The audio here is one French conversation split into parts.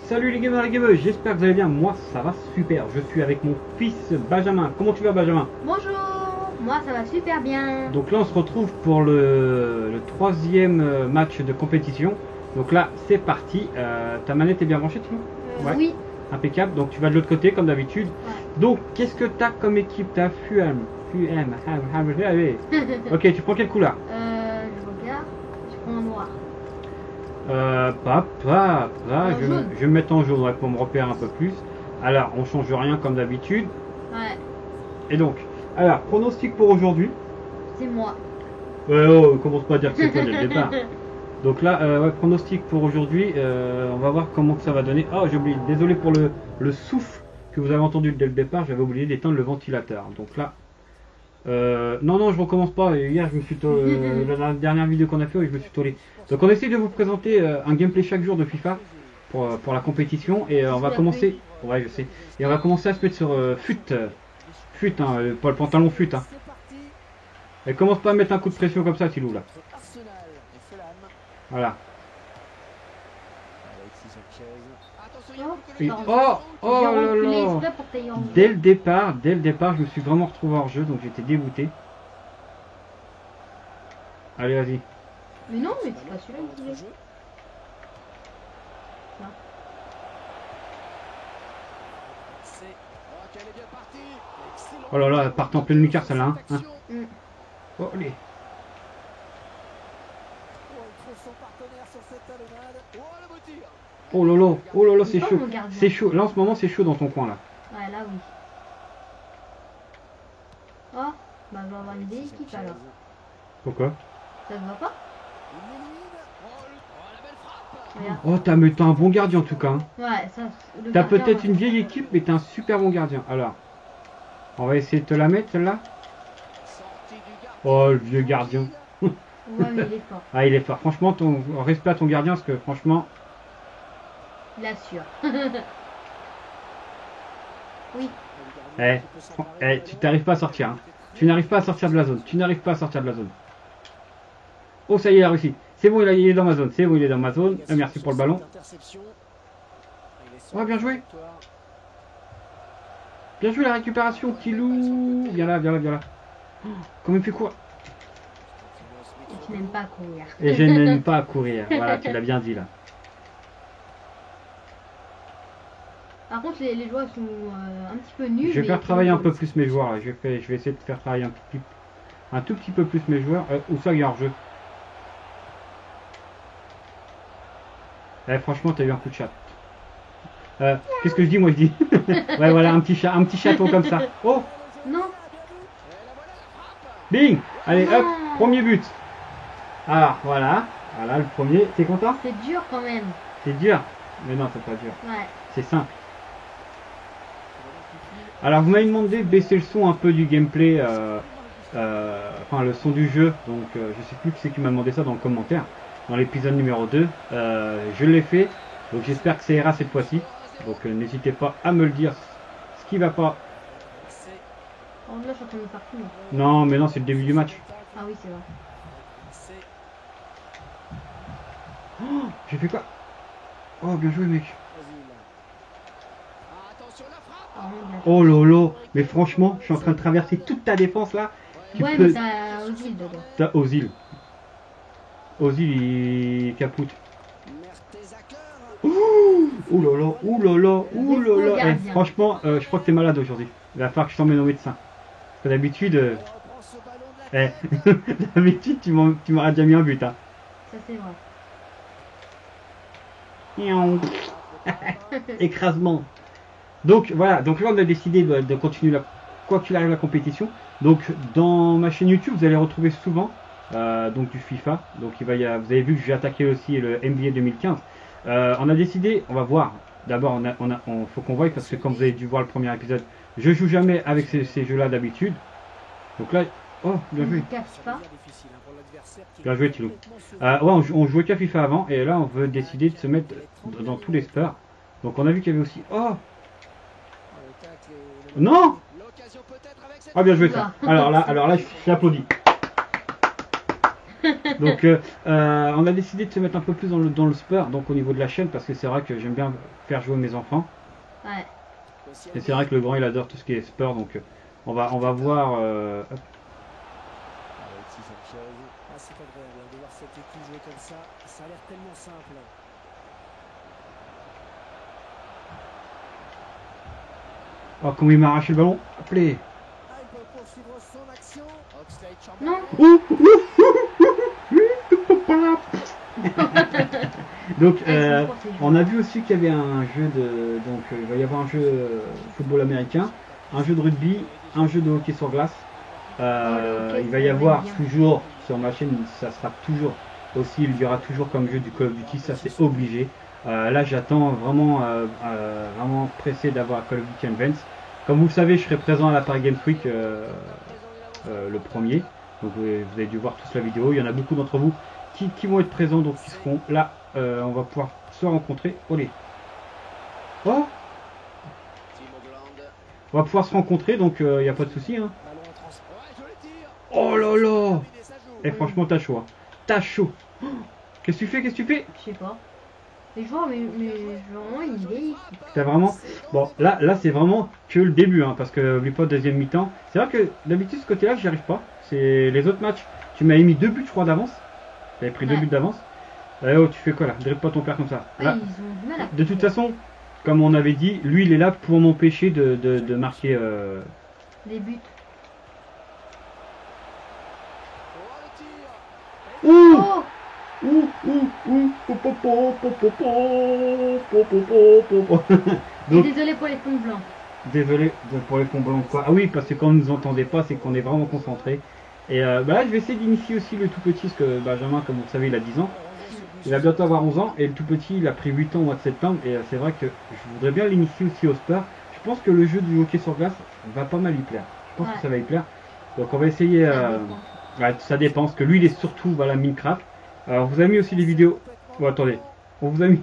Salut les gamers et les gameuses, j'espère que vous allez bien. Moi ça va super, je suis avec mon fils Benjamin. Comment tu vas Benjamin? Bonjour, moi ça va super bien. Donc là on se retrouve pour le troisième match de compétition. Donc là c'est parti. Ta manette est bien branchée Timo? Ouais. Oui. Impeccable, donc tu vas de l'autre côté comme d'habitude. Ouais. Donc qu'est-ce que tu as comme équipe? T'as FUM. Ok, tu prends quelle couleur? Je regarde, je prends un noir. Je vais me mettre en jaune ouais, pour me repérer un peu plus. Alors, on change rien comme d'habitude. Ouais. Et donc, alors, pronostic pour aujourd'hui. C'est moi. Ouais, oh, commence pas à dire que c'est toi dès le départ. Donc là, ouais, pronostic pour aujourd'hui. On va voir comment que ça va donner. Oh, j'ai oublié. Désolé pour le souffle que vous avez entendu dès le départ. J'avais oublié d'éteindre le ventilateur. Donc là, non, je recommence pas. Hier, je me suis la dernière vidéo qu'on a fait, je me suis tollé. Donc on essaie de vous présenter un gameplay chaque jour de FIFA pour la compétition et on va commencer. Ouais, je sais. Et on va commencer à se mettre sur FUT, hein, pas le pantalon FUT. Hein. Et commence pas à mettre un coup de pression comme ça, Silou là. Voilà. Et, oh là là. Dès le départ, je me suis vraiment retrouvé hors jeu, donc j'étais dégoûté. Allez, vas-y. Mais non, mais c'est pas celui-là qui est. Oh là là, elle part en pleine lucarne celle-là. Hein. Oh, allez. Oh là là, c'est chaud. C'est chaud. Là en ce moment, c'est chaud dans ton coin là. Ouais, là oui. Oh, bah on va avoir une idée équipe alors. Pourquoi? Ça te va pas? Oh, t'as un bon gardien en tout cas. Hein. Ouais, ça. T'as peut-être une vieille équipe, mais t'es un super bon gardien. Alors, on va essayer de te la mettre celle-là. Oh, le vieux gardien. Ouais, mais il est fort. Ah, il est fort. Franchement, respect à ton gardien parce que franchement. Il assure. Oui. Tu t'arrives pas à sortir. Hein. Tu n'arrives pas à sortir de la zone. Oh, ça y est, il a réussi. C'est bon, il est dans ma zone. Merci pour le ballon. Oh, bien joué. Bien joué la récupération, Kilou. Viens là. Oh, comment il fait courir? Et tu n'aimes pas courir. Et je n'aime pas courir. Voilà, tu l'as bien dit là. Par contre, les joueurs sont un petit peu nuls. Je vais faire travailler un peu plus mes joueurs. Là. Je vais essayer de faire travailler un tout petit peu plus mes joueurs. Où ça, il y a hors-jeu? Franchement, t'as eu un coup de chat. Qu'est-ce que je dis? Moi, je dis. Ouais, voilà, un petit chaton comme ça. Oh! Non! Bing! Allez, hop! Premier but! Alors, voilà, le premier. T'es content? C'est dur quand même. C'est dur? Mais non, c'est pas dur. Ouais. C'est simple. Alors, vous m'avez demandé de baisser le son un peu du gameplay, enfin le son du jeu. Donc, je sais plus qui c'est qui m'a demandé ça dans le commentaire. Dans l'épisode numéro 2. Je l'ai fait. Donc, j'espère que ça ira cette fois-ci. Donc, n'hésitez pas à me le dire ce qui va pas. Oh, là, je suis en train de partout. Non, mais non, c'est le début du match. Ah oui, c'est vrai. Oh, j'ai fait quoi? Oh, bien joué, mec. Oh lolo, mais franchement, je suis en train de traverser toute ta défense là. Ouais, mais t'as Ozil dedans. T'as Ozil. Ozil, il capoute. Ouh là là. Franchement, je crois que t'es malade aujourd'hui. Il va falloir que je t'emmène au médecin. Parce que d'habitude, d'habitude tu m'auras déjà mis un but. Hein. Ça c'est vrai. Écrasement. Donc voilà, donc là on a décidé de continuer quoi qu'il arrive la compétition. Donc dans ma chaîne YouTube vous allez retrouver souvent donc du FIFA. Donc vous avez vu que j'ai attaqué aussi le NBA 2015. On a décidé, on va voir. D'abord faut qu'on voie parce que comme vous avez dû voir le premier épisode, je joue jamais avec ces jeux là d'habitude. Donc là, oh bien joué. Bien joué Thilo. Ouais, on jouait qu'à FIFA avant et là on veut décider de se mettre dans tous les sports. Donc on a vu qu'il y avait aussi, oh non! Ah bien joué ça. Alors là, je t'applaudis. Donc on a décidé de se mettre un peu plus dans le sport, donc au niveau de la chaîne, parce que c'est vrai que j'aime bien faire jouer mes enfants. Ouais. Et c'est vrai que le grand il adore tout ce qui est sport, donc on va voir. Hop. Alexis Sanchez. Ah, c'est agréable de voir cette équipe jouer comme ça. Ça a l'air tellement simple. Oh, comment il m'a arraché le ballon. Appelé. Ah, il peut poursuivre son action. Oxlade Non. Donc Ouais, on a vu aussi qu'il y avait un jeu de. Donc il va y avoir un jeu football américain, un jeu de rugby, un jeu de hockey sur glace. hockey, Il va y ça, avoir j'aime bien. toujours sur ma chaîne, ça sera toujours aussi, il y aura toujours comme jeu du Call of Duty, ça c'est obligé. Là j'attends vraiment, vraiment pressé d'avoir Call of Duty Advance. Comme vous le savez, je serai présent à la Paris Games Week le premier. Donc vous avez dû voir tous la vidéo. Il y en a beaucoup d'entre vous qui vont être présents, donc qui seront là. On va pouvoir se rencontrer. Olé. Oh, on va pouvoir se rencontrer, donc il n'y a pas de souci. Hein. Oh là là. Et franchement, t'as chaud. Hein. T'as chaud. Oh, qu'est-ce que tu fais? Qu'est-ce que tu fais? Je sais pas. Les joueurs, mais vraiment, il est. T'as vraiment. Bon, là c'est vraiment que le début, hein, parce que n'oublie pas deuxième mi-temps. C'est vrai que d'habitude, ce côté-là, j'y arrive pas. C'est les autres matchs. Tu m'avais mis 2 buts, je crois, d'avance. T'avais pris 2 Ouais. buts d'avance. Oh, tu fais quoi là? Dribble pas ton père comme ça. Ouais, Là, ils ont du mal à. de toute façon, comme on avait dit, lui il est là pour m'empêcher de marquer. Les buts. Ouh! Oh! Et Donc, désolé pour les fonds blancs. désolé pour les fonds blancs quoi. Ah oui, parce que quand vous ne nous entendez pas, c'est qu'on est vraiment concentré. Et bah là, je vais essayer d'initier aussi le tout petit, parce que Benjamin, comme vous le savez, il a 10 ans. Il va bientôt avoir 11 ans, et le tout petit, il a pris 8 ans au mois de septembre. Et c'est vrai que je voudrais bien l'initier aussi au sport. Je pense que le jeu du hockey sur glace va pas mal lui plaire. Je pense Ouais. que ça va lui plaire. Donc on va essayer. Ouais, ça dépend, parce que lui, il est surtout voilà, Minecraft. Alors, on vous a mis aussi des vidéos. Bon, attendez. On vous a mis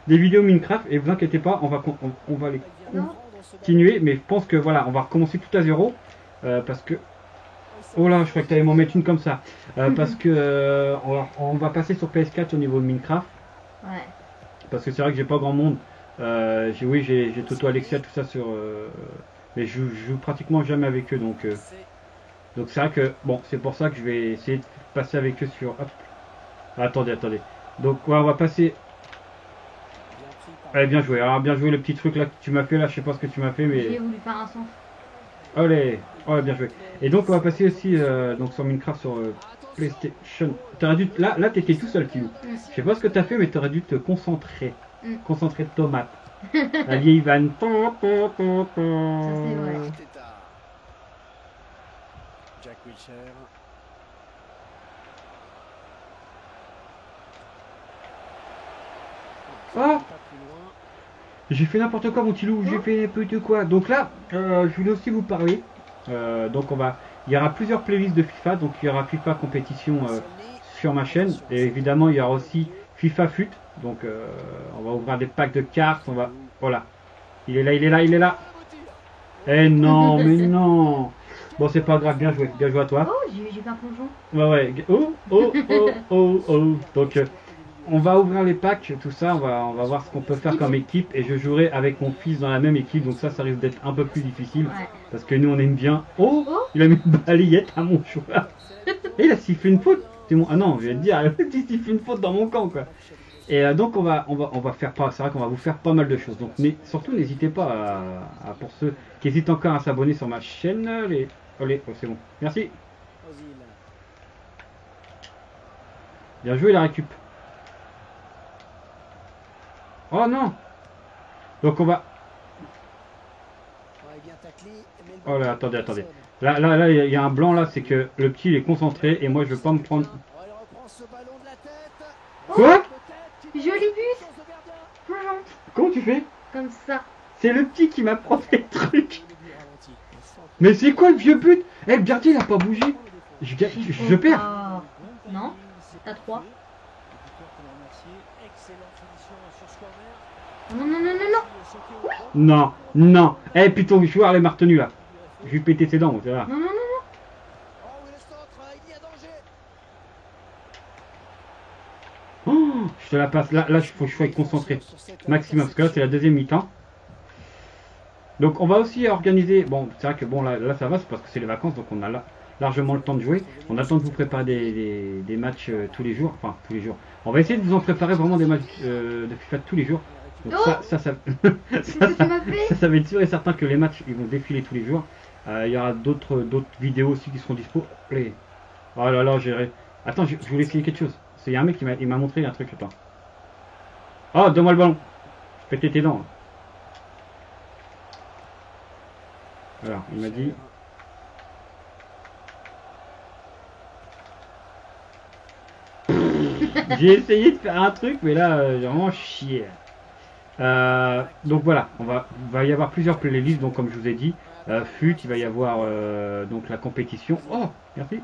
des vidéos Minecraft, et vous inquiétez pas, on va les continuer. Mais je pense que voilà, on va recommencer tout à zéro. Parce que. Oh là, je crois que tu allais m'en mettre une comme ça. Parce que on va passer sur PS4 au niveau de Minecraft. Ouais. Parce que c'est vrai que j'ai pas grand monde. J'ai Toto Alexia, tout ça sur. Mais je joue pratiquement jamais avec eux. Donc c'est vrai que. Bon, c'est pour ça que je vais essayer de passer avec eux sur. Hop. Attendez. Donc ouais, on va passer. Allez, bien joué. Alors, bien joué le petit truc là que tu m'as fait là. Je sais pas ce que tu m'as fait, mais. J'ai voulu faire un sens. Allez, ouais, bien joué. Et donc on va passer aussi donc sur Minecraft sur PlayStation. T'aurais dû là t'étais tout seul, Pilou. Je sais pas ce que t'as fait, mais t'aurais dû te concentrer. Concentrer de tomate. La vieille vanne. Ça, c'est vrai. Jack Wilshere. Oh, Pas plus loin. j'ai fait n'importe quoi, mon Tilou. J'ai fait n'importe quoi. Donc là, je voulais aussi vous parler. Donc il y aura plusieurs playlists de FIFA. Donc il y aura FIFA compétition sur ma chaîne. Et évidemment, il y aura aussi FIFA FUT. Donc on va ouvrir des packs de cartes. Voilà. Il est là. Eh non, mais non. Bon, c'est pas grave, bien joué à toi. Oh, j'ai fait un plongeon. Ouais. Oh. Donc on va ouvrir les packs, tout ça, on va voir ce qu'on peut faire comme équipe. Et je jouerai avec mon fils dans la même équipe. Donc ça risque d'être un peu plus difficile. Ouais. Parce que nous on aime bien. Oh, il a mis une balayette à mon joueur. Et il a sifflé une faute. Ah non, je vais te dire, il siffle une faute dans mon camp quoi. Et donc on va faire pas, c'est vrai qu'on va vous faire pas mal de choses. Donc mais surtout n'hésitez pas pour ceux qui hésitent encore à s'abonner sur ma chaîne, allez, c'est bon. Merci. Ozil. Bien joué la récup. Oh non. Donc on va. Ouais, bien taclé, mais le Oh là, ballon attendez. personne. Là, il y a un blanc là, c'est que le petit il est concentré et moi je veux pas me prendre. Ouais, il reprend ce ballon de la tête. Quoi? Joli but. Chance de gardien. Plongeon. Comment tu fais? Comme ça. C'est le petit qui m'apprend des trucs. Le but ralenti. Mais c'est quoi le vieux but? Eh, le gardien il a pas bougé. Je perds. Ah. Non. T'as 3. Non. Non. Eh putain, le joueur les martenu là. Je vais péter ses dents, tu vois. Non. Oh, oui, le centre, il y a danger. te la passe. Là, il faut que je sois concentré maximum, parce que là, c'est la deuxième mi-temps. Donc, on va aussi organiser. Bon, c'est vrai que bon, là ça va, c'est parce que c'est les vacances, donc on a là largement le temps de jouer. On a le temps de vous préparer des matchs tous les jours. Enfin, tous les jours. On va essayer de vous en préparer vraiment des matchs de FIFA tous les jours. Donc, ça va être sûr et certain que les matchs ils vont défiler tous les jours. Il y aura d'autres vidéos aussi qui seront dispo. Allez. Oh là là, j'ai. Attends, je voulais essayer quelque chose. Il y a un mec qui m'a montré un truc. Attends. Oh, donne-moi le ballon. Je pétais tes dents. Alors, il m'a dit. J'ai essayé de faire un truc, mais là, j'ai vraiment chié. Donc voilà, va y avoir plusieurs playlists, donc comme je vous ai dit, FUT, il va y avoir donc la compétition. Oh, merci.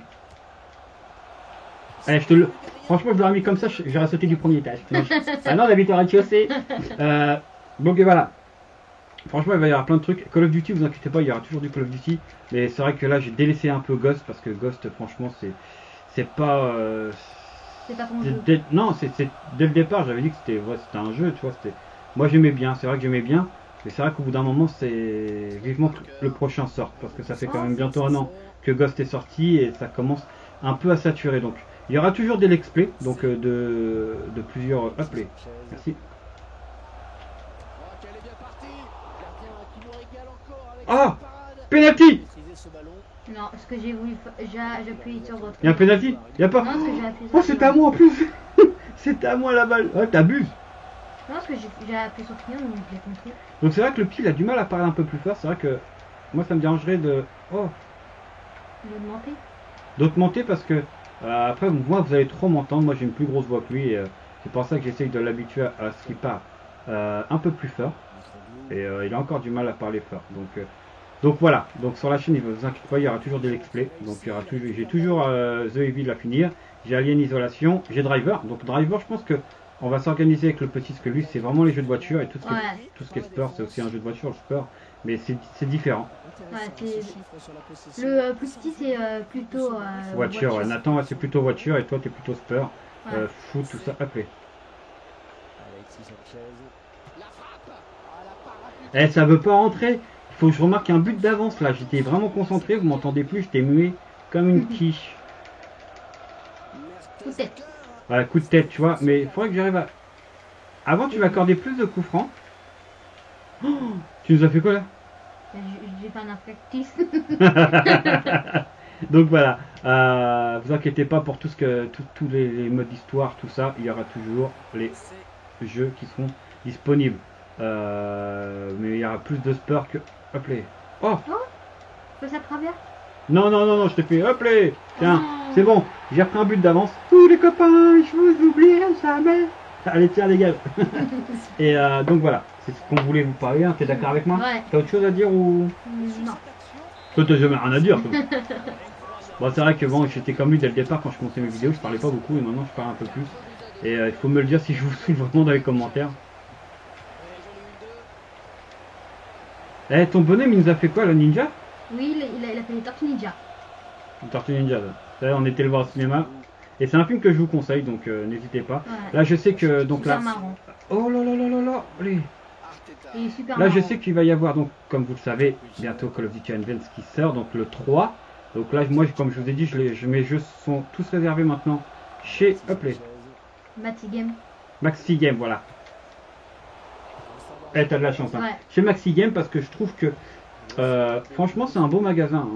Allez, franchement, je l'aurais mis comme ça, j'aurais sauté du premier étage. Ah non, d'habitude, au rez-de-chaussée. Donc voilà. Franchement, il va y avoir plein de trucs. Call of Duty, vous inquiétez pas, il y aura toujours du Call of Duty. Mais c'est vrai que là, j'ai délaissé un peu Ghost parce que Ghost, franchement, c'est pas. C'est pas ton jeu. Non, c'est dès le départ, j'avais dit que c'était un jeu, tu vois. Moi, j'aimais bien, c'est vrai que j'aimais bien. Mais c'est vrai qu'au bout d'un moment, c'est vivement que le prochain sorte parce que ça fait quand même bientôt un an que Ghost est sorti et ça commence un peu à saturer. Donc, il y aura toujours des let's play, donc de plusieurs upplays. Merci. Ah, penalty. Non, ce que j'ai voulu j'ai appuyé sur votre. Il y a un penalty? Il y a pas? Non, ce que j'ai appuyé sur. Oh, c'était à moi en plus. C'était à moi la balle. Oh, t'abuses. Non, parce que j'ai appuyé sur triangle, donc j'ai compris. Donc c'est vrai que le pied il a du mal à parler un peu plus fort. C'est vrai que moi ça me dérangerait de. Oh. D'augmenter parce que après moi vous allez trop m'entendre. Moi j'ai une plus grosse voix que lui. Et, c'est pour ça que j'essaye de l'habituer à ce qu'il parle un peu plus fort. Et il a encore du mal à parler fort. Donc voilà. Donc sur la chaîne, ne vous inquiétez pas, il y aura toujours des let's play. Donc il y aura toujours. J'ai toujours The Evil à finir. J'ai Alien Isolation. J'ai Driver. Donc Driver, je pense que on va s'organiser avec le petit, parce que lui c'est vraiment les jeux de voiture et tout ce qui est sport, c'est aussi un jeu de voiture, le sport, mais c'est différent. Ouais, le plus petit c'est plutôt voiture. Ouais. Nathan c'est plutôt voiture et toi t'es plutôt sport, foot, tout ça, appelé. Eh, ça veut pas rentrer. Il faut que je remarque un but d'avance là. J'étais vraiment concentré, vous m'entendez plus, j'étais muet comme une quiche. Coup de tête. Voilà, coup de tête, tu vois. Mais il faudrait que j'arrive à. Avant, tu m'accordais plus de coups francs. Oh, tu nous as fait quoi là? J'ai fait un infectis. Donc voilà. Vous inquiétez pas pour tous les modes d'histoire, tout ça. Il y aura toujours les jeux qui seront disponibles. Mais il y aura plus de sport que. Hop les. Oh, Je fais ça à travers. Non, je te fais hop les. Tiens, c'est bon, j'ai repris un but d'avance. Tous les copains, je vous oublie jamais. Allez, tiens les gars. Et donc voilà, c'est ce qu'on voulait vous parler. Hein. T'es d'accord avec moi? Ouais. T'as autre chose à dire ou? Non. Toi t'as jamais rien à dire. Toi. Bon, c'est vrai que bon, j'étais comme lui dès le départ quand je commençais mes vidéos, je parlais pas beaucoup et maintenant je parle un peu plus. Et il faut me le dire si je vous saoule vraiment dans les commentaires. Eh, ton bonhomme il nous a fait quoi, le ninja? Oui, il a fait les Tortues Ninja. Tortue Ninja, ça, on était le voir au cinéma. Et c'est un film que je vous conseille, donc n'hésitez pas. Ouais. Là, je sais que donc Super là. marrant. Oh là là là là là, allez. Il est super Là, marrant. je sais qu'il va y avoir donc, comme vous le savez, bientôt Call of Duty Advance qui sort, donc le 3. Donc là, moi, comme je vous ai dit, mes jeux sont tous réservés maintenant chez Uplay. Maxi Game. Maxi Game, voilà. Eh, t'as de la chance. Hein. Ouais. Chez Maxi Game parce que je trouve que franchement, c'est un beau magasin.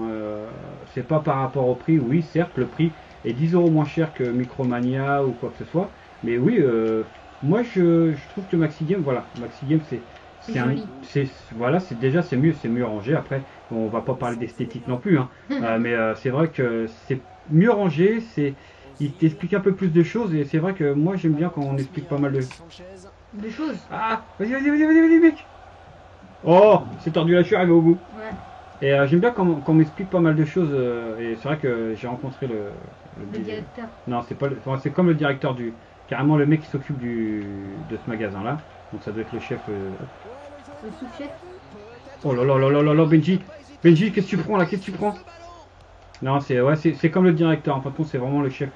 C'est pas par rapport au prix. Oui, certes, le prix est 10 € moins cher que Micromania ou quoi que ce soit. Mais oui, moi je trouve que Maxi Game, voilà, Maxi Game c'est mieux rangé. Après, on va pas parler d'esthétique non plus, hein. Mais c'est vrai que c'est mieux rangé. Il t'explique un peu plus de choses et c'est vrai que moi j'aime bien quand on explique pas mal De choses. Ah, vas-y, mec. Oh, c'est tordu là, je suis arrivé au bout. Ouais. Et j'aime bien quand on m'explique pas mal de choses. Et c'est vrai que j'ai rencontré le directeur. Non, c'est pas c'est comme le directeur carrément le mec qui s'occupe de ce magasin là. Donc ça doit être le chef. Le sous-chef. Oh là là là là là là, Benji, qu'est-ce que tu prends là? Qu'est-ce que tu prends? Non, c'est comme le directeur. En fin de compte, c'est vraiment le chef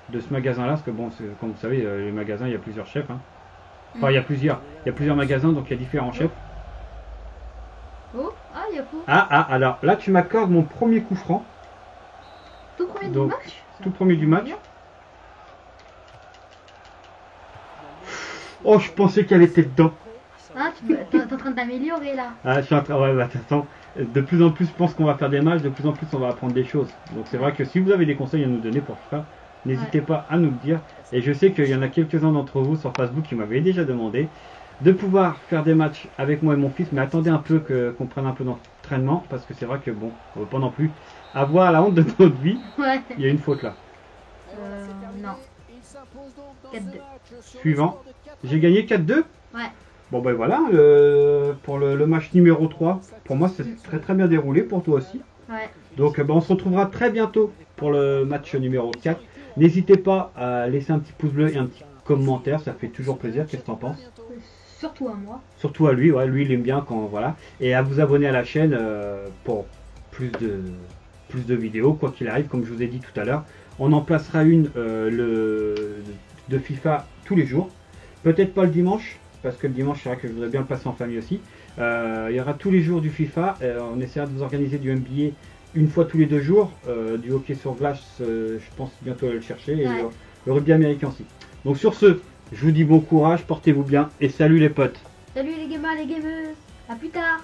de ce magasin-là, parce que bon, comme vous savez, les magasins, il y a plusieurs chefs. Hein. Enfin, il y a plusieurs magasins, donc il y a différents chefs. Oh, ah, il y a faux. Alors là, tu m'accordes mon premier coup franc. Tout premier du Donc, match. tout premier du match. Oh, je pensais qu'elle était dedans. Ah, t'es en train de t'améliorer là. Ah, je suis en train. Ouais, bah, attends. De plus en plus, je pense qu'on va faire des matchs, de plus en plus, on va apprendre des choses. Donc, c'est vrai que si vous avez des conseils à nous donner pour ça, n'hésitez pas à nous le dire. Et je sais qu'il y en a quelques-uns d'entre vous sur Facebook qui m'avaient déjà demandé de pouvoir faire des matchs avec moi et mon fils. Mais attendez un peu qu'on prenne un peu d'entraînement, parce que c'est vrai que bon, on ne veut pas non plus avoir la honte de notre vie. Ouais. Il y a une faute là. Non. 4-2. Suivant. J'ai gagné 4-2. Ouais. Bon ben voilà, pour le match numéro 3, pour moi c'est très très bien déroulé, pour toi aussi. Ouais. Donc on se retrouvera très bientôt pour le match numéro 4. N'hésitez pas à laisser un petit pouce bleu et un petit commentaire, ça fait toujours plaisir. Qu'est-ce que t'en penses? Surtout à moi. Surtout à lui, ouais, lui il aime bien quand voilà. Et à vous abonner à la chaîne pour plus de vidéos, quoi qu'il arrive, comme je vous ai dit tout à l'heure. On en placera une de FIFA tous les jours. Peut-être pas le dimanche, parce que le dimanche c'est vrai que je voudrais bien le passer en famille aussi. Il y aura tous les jours du FIFA. On essaiera de vous organiser du NBA une fois tous les 2 jours. Du hockey sur glace, je pense bientôt aller le chercher. Et Ouais. le rugby américain aussi. Donc sur ce, je vous dis bon courage, portez-vous bien et salut les potes. Salut les gamers, les gameuses. À plus tard.